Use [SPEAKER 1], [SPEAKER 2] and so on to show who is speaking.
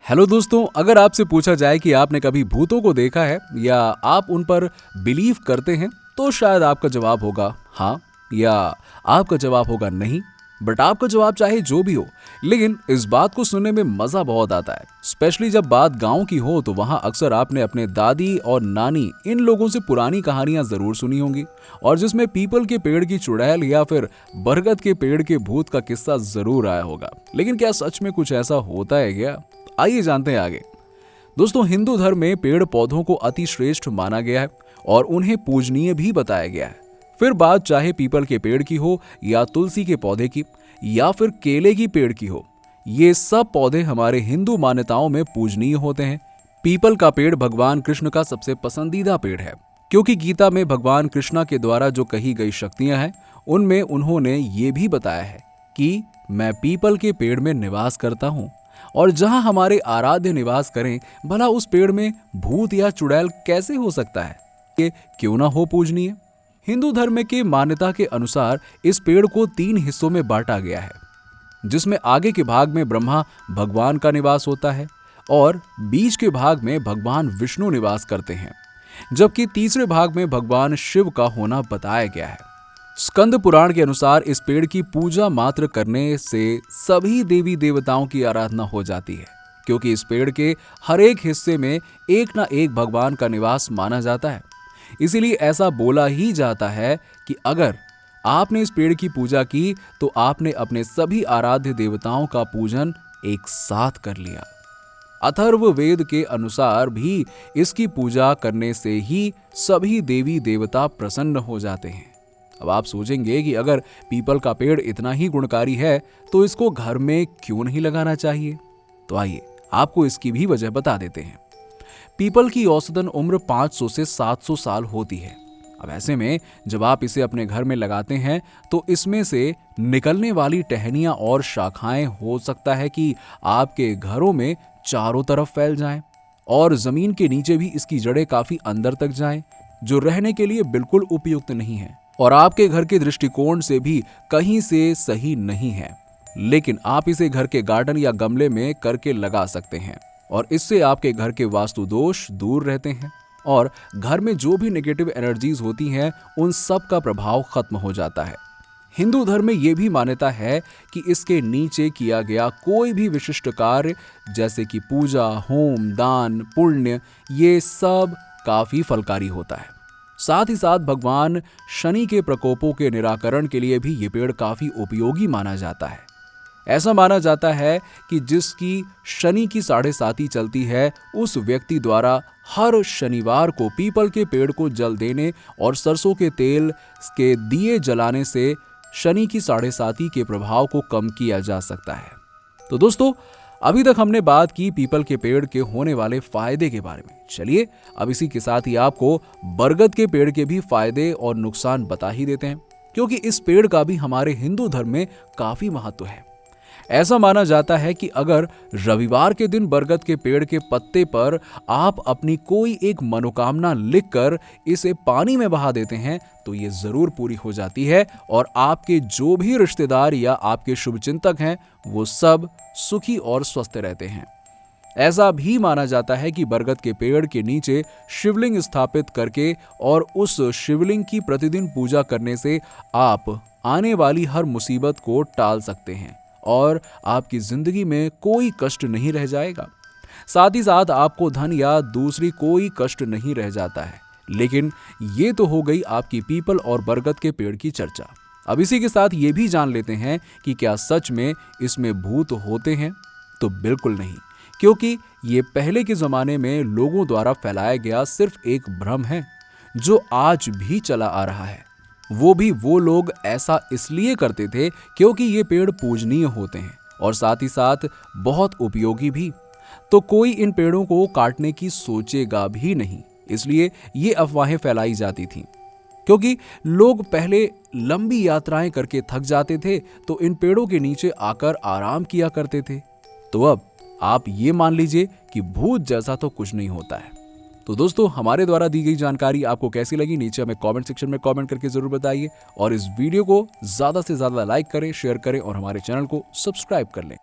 [SPEAKER 1] Hello दोस्तों, अगर आपसे पूछा जाए कि आपने कभी भूतों को देखा है या आप उन पर बिलीव करते हैं, तो शायद आपका जवाब होगा हाँ या आपका जवाब होगा नहीं। बट आपका जवाब चाहे जो भी हो, लेकिन इस बात को सुनने में मजा बहुत आता है। स्पेशली जब बात गांव की हो, तो वहां अक्सर आपने अपने दादी और नानी इन लोगों से पुरानी कहानियां जरूर सुनी होंगी, और जिसमें पीपल के पेड़ की चुड़ैल या फिर बरगद के पेड़ के भूत का किस्सा जरूर आया होगा। लेकिन क्या सच में कुछ ऐसा होता है क्या? आइए जानते हैं आगे। दोस्तों, हिंदू धर्म में पेड़ पौधों को अति श्रेष्ठ माना गया है और उन्हें पूजनीय भी बताया गया है। फिर बात चाहे पीपल के पेड़ की हो या तुलसी के पौधे की या फिर केले की पेड़ की हो, ये सब पौधे हमारे हिंदू मान्यताओं में पूजनीय होते हैं। पीपल का पेड़ भगवान कृष्ण का सबसे पसंदीदा पेड़ है, क्योंकि गीता में भगवान कृष्णा के द्वारा जो कही गई शक्तियां हैं, उनमें उन्होंने ये भी बताया है कि मैं पीपल के पेड़ में निवास करता हूं, और जहां हमारे आराध्य निवास करें, भला उस पेड़ में भूत या चुड़ैल कैसे हो सकता है? ये क्यों ना हो पूजनीय। हिंदू धर्म के मान्यता के अनुसार इस पेड़ को 3 हिस्सों में बांटा गया है, जिसमें आगे के भाग में ब्रह्मा भगवान का निवास होता है और बीच के भाग में भगवान विष्णु निवास करते हैं, जबकि तीसरे भाग में भगवान शिव का होना बताया गया है। स्कंद पुराण के अनुसार इस पेड़ की पूजा मात्र करने से सभी देवी देवताओं की आराधना हो जाती है, क्योंकि इस पेड़ के हर एक हिस्से में एक ना एक भगवान का निवास माना जाता है। इसीलिए ऐसा बोला ही जाता है कि अगर आपने इस पेड़ की पूजा की, तो आपने अपने सभी आराध्य देवताओं का पूजन एक साथ कर लिया। अथर्व वेद के अनुसार भी इसकी पूजा करने से ही सभी देवी देवता प्रसन्न हो जाते हैं। अब आप सोचेंगे कि अगर पीपल का पेड़ इतना ही गुणकारी है, तो इसको घर में क्यों नहीं लगाना चाहिए? तो आइए आपको इसकी भी वजह बता देते हैं। पीपल की औसतन उम्र 500 से 700 साल होती है। अब ऐसे में जब आप इसे अपने घर में लगाते हैं, तो इसमें से निकलने वाली टहनियां और शाखाएं हो सकता है कि आपके घरों में चारों तरफ फैल जाएं, और जमीन के नीचे भी इसकी जड़ें काफी अंदर तक जाएं, जो रहने के लिए बिल्कुल उपयुक्त नहीं है और आपके घर के दृष्टिकोण से भी कहीं से सही नहीं है। लेकिन आप इसे घर के गार्डन या गमले में करके लगा सकते हैं, और इससे आपके घर के वास्तु दोष दूर रहते हैं और घर में जो भी नेगेटिव एनर्जीज होती हैं, उन सब का प्रभाव खत्म हो जाता है। हिंदू धर्म में यह भी मान्यता है कि इसके नीचे किया गया कोई भी विशिष्ट कार्य, जैसे कि पूजा, होम, दान, पुण्य, ये सब काफी फलकारी होता है। साथ ही साथ भगवान शनि के प्रकोपों के निराकरण के लिए भी ये पेड़ काफी उपयोगी माना जाता है। ऐसा माना जाता है कि जिसकी शनि की 7.5 चलती है, उस व्यक्ति द्वारा हर शनिवार को पीपल के पेड़ को जल देने और सरसों के तेल के दिए जलाने से शनि की 7.5 के प्रभाव को कम किया जा सकता है। तो दोस्तों, अभी तक हमने बात की पीपल के पेड़ के होने वाले फायदे के बारे में। चलिए अब इसी के साथ ही आपको बरगद के पेड़ के भी फायदे और नुकसान बता ही देते हैं, क्योंकि इस पेड़ का भी हमारे हिंदू धर्म में काफी महत्व है। ऐसा माना जाता है कि अगर रविवार के दिन बरगद के पेड़ के पत्ते पर आप अपनी कोई एक मनोकामना लिखकर इसे पानी में बहा देते हैं, तो ये जरूर पूरी हो जाती है और आपके जो भी रिश्तेदार या आपके शुभचिंतक हैं, वो सब सुखी और स्वस्थ रहते हैं। ऐसा भी माना जाता है कि बरगद के पेड़ के नीचे शिवलिंग स्थापित करके और उस शिवलिंग की प्रतिदिन पूजा करने से आप आने वाली हर मुसीबत को टाल सकते हैं और आपकी जिंदगी में कोई कष्ट नहीं रह जाएगा। साथ ही साथ आपको धन या दूसरी कोई कष्ट नहीं रह जाता है। लेकिन ये तो हो गई आपकी पीपल और बरगद के पेड़ की चर्चा। अब इसी के साथ ये भी जान लेते हैं कि क्या सच में इसमें भूत होते हैं? तो बिल्कुल नहीं, क्योंकि ये पहले के जमाने में लोगों द्वारा फैलाया गया सिर्फ एक भ्रम है, जो आज भी चला आ रहा है। वो भी वो लोग ऐसा इसलिए करते थे क्योंकि ये पेड़ पूजनीय होते हैं और साथ ही साथ बहुत उपयोगी भी। तो कोई इन पेड़ों को काटने की सोचेगा भी नहीं, इसलिए ये अफवाहें फैलाई जाती थीं। क्योंकि लोग पहले लंबी यात्राएं करके थक जाते थे, तो इन पेड़ों के नीचे आकर आराम किया करते थे। तो अब आप ये मान लीजिए कि भूत जैसा तो कुछ नहीं होता है। तो दोस्तों, हमारे द्वारा दी गई जानकारी आपको कैसी लगी, नीचे हमें कमेंट सेक्शन में कमेंट करके जरूर बताइए, और इस वीडियो को ज्यादा से ज्यादा लाइक करें, शेयर करें और हमारे चैनल को सब्सक्राइब कर लें।